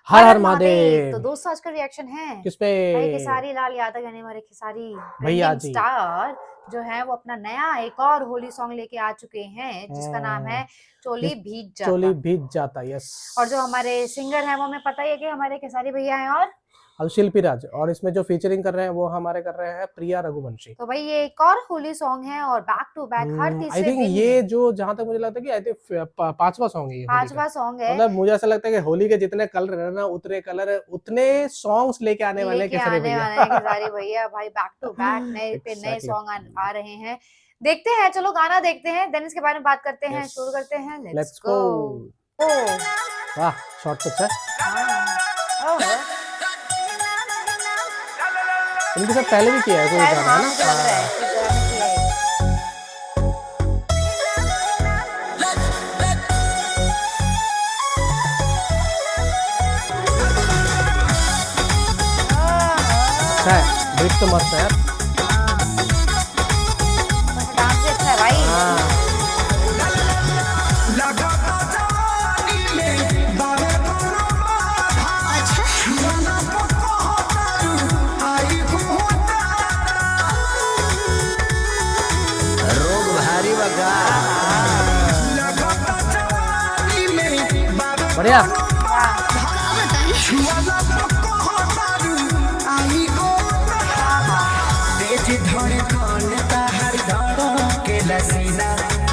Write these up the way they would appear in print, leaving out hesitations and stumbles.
हर हर महादेव। तो दोस्तों आज का रिएक्शन है किस पे? भाई खेसारी लाल यादव यानी हमारे खेसारी भैया ट्रेंडिंग जी। स्टार जो है वो अपना नया एक और होली सॉन्ग लेके आ चुके हैं जिसका नाम है चोली भीग चोली जाता। भीग जाता, यस। और जो हमारे सिंगर हैं वो हमें पता ही है कि हमारे खेसारी भैया हैं और शिल्पी राज, और इसमें जो फीचरिंग कर रहे हैं वो हमारे कर रहे हैं प्रिया रघुवंशी। तो भाई ये एक और होली सॉन्ग है और बैक टू बैक हर आई तीसरे थिंक दिन ये जो जहां तक मुझे लगता है कि आई थिंक पांचवा सॉन्ग है ये होली का। पांचवा सॉन्ग है। मतलब मुझे ऐसा लगता है कि होली के जितने कलर है ना उतने कलर उतने सॉन्ग्स लेके आने वाले हैं खेसारी भैया भाई बैक टू बैक नए पे नए सॉन्ग आ रहे हैं। देखते हैं, चलो गाना देखते हैं देन इसके बारे में बात करते हैं। शुरू करते हैं, लेट्स गो। वाह, शॉर्ट पिच है। इनके साथ पहले भी किया है कोई गाना, है ना? अच्छा है, ब्रिक तो मस्त है यार। डांस भी अच्छा है भाई। रोग भारी बगा बढ़िया।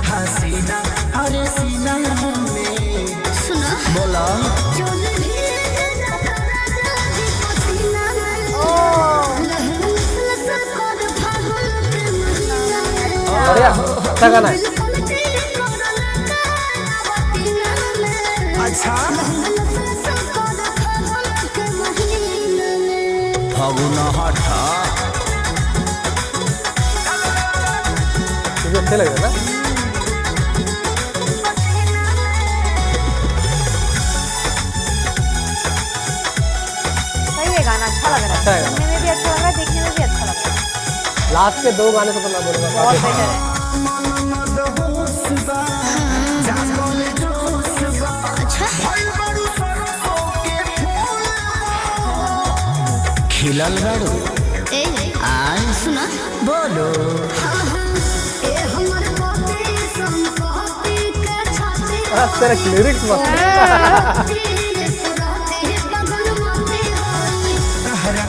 हसीना अरे सीना बोला बढ़िया, अच्छा गाना है। अच्छा फागुन हटा मुझे अच्छे लग रहे ना। सही है, गाना अच्छा लग रहा है। सुनने में भी अच्छा लग रहा है, देखने में भी अच्छा लग रहा है। लास्ट के दो गाने तो मैं बोलूंगा बहुत बेटर है। खिलल गड़ू आज सुना बोलो तेरा लिरिक्स मस्त है।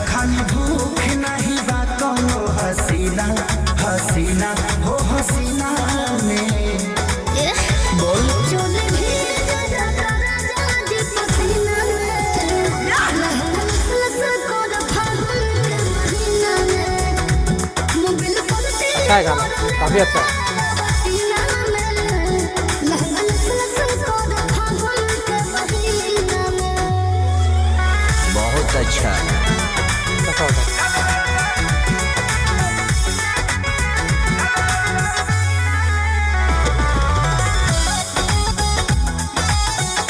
खाली भूख नहीं बात हसीना हसीना हो हसीना में बोल अच्छा है गाना, काफी अच्छा है। बहुत अच्छा अच्छा होता है।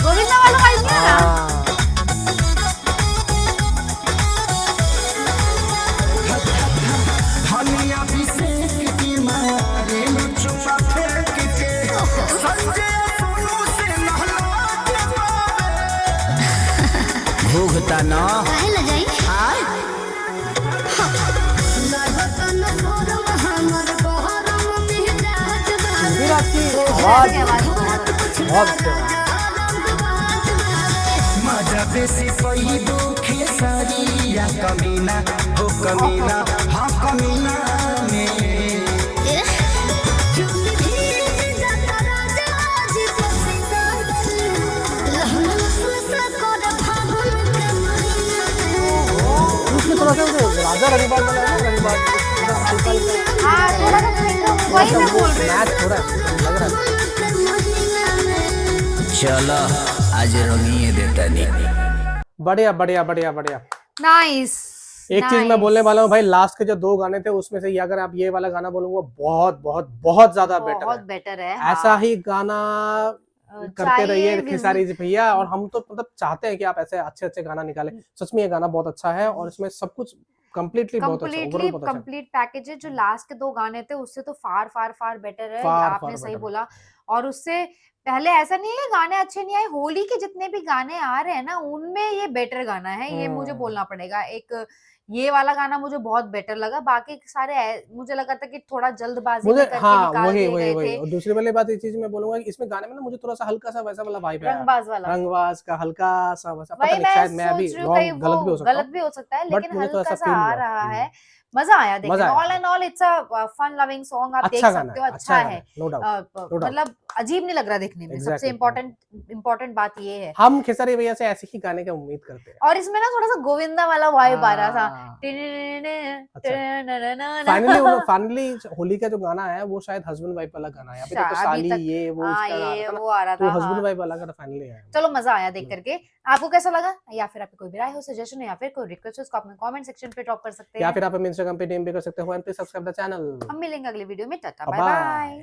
गोविंदा वाला वाइब नहीं आ रहा? भूखता ना शिल्पी राज की आवाज बहुत अच्छी है। मजा बेसी पही दुखे सरिया कमीना हो कमीना हाँ कमीना में थोड़ा सा राजा रविवार वाला है ना, रविवार हाँ थोड़ा सा वही मैं बोल रही हूँ। मैच थोड़ा लग रहा है। चलो आज रंगिए देता नहीं। बढ़िया बढ़िया बढ़िया बढ़िया, नाइस। एक चीज मैं बोलने वाला हूँ भाई, लास्ट के जो दो गाने थे उसमें से अगर आप ये वाला गाना बोलोगे बहुत बहुत बहुत ज्यादा बेटर है। ऐसा ही गाना करते रहिए खेसारी जी भैया, और हम तो मतलब चाहते हैं कि आप ऐसे अच्छे अच्छे गाना निकालें। सच में ये गाना बहुत अच्छा है और इसमें सब कुछ कंप्लीटली कंप्लीट पैकेज है। जो लास्ट के दो गाने थे उससे तो फार फार फार बेटर है, आपने सही बोला। और उससे पहले ऐसा नहीं है गाने अच्छे नहीं आए, होली के जितने भी गाने आ रहे हैं ना उनमें ये बेटर गाना है, ये मुझे बोलना पड़ेगा। एक ये वाला गाना मुझे बहुत बेटर लगा, बाकी सारे मुझे लगा था कि थोड़ा जल्दबाजी में करके निकाल दिए गए थे। और दूसरी वाली बात एक चीज मैं बोलूंगा कि इसमें गाने में ना मुझे थोड़ा सा हल्का सा वैसा वाला वाइब आया, रंगबाज का हल्का सा वैसा, पता नहीं शायद मैं अभी गलत भी हो सकता है लेकिन हल्का सा आ रहा है। मजा आया देखने में। All and all it's a fun loving song, आप देख सकते हो, अच्छा है, मतलब अजीब नहीं लग रहा देखने में। सबसे इम्पोर्टेंट बात ये है, हम खेसारी भैया से ऐसे ही गाने का उम्मीद करते हैं। और इसमें ना थोड़ा सा गोविंदा वाला वाइब आ रहा था। फाइनली होली का जो गाना है वो शायद हस्बैंड वाइफ वाला गाना है। अभी तक तो साली ये वो आ रहा था, तो हस्बैंड वाइफ वाला गाना फाइनली आया। चलो मजा आया देख करके। आपको कैसा लगा, या फिर आपकी कोई भी राय हो, सजेशन हो, या फिर कोई रिक्वेस्ट हो, उसको अपने कमेंट सेक्शन पे ड्रॉप कर सकते हैं, या फिर आप हमें इंस्टाग्राम पे डीएम भी कर सकते हो। And please subscribe the channel. हम मिलेंगे अगले वीडियो में। Tata bye bye.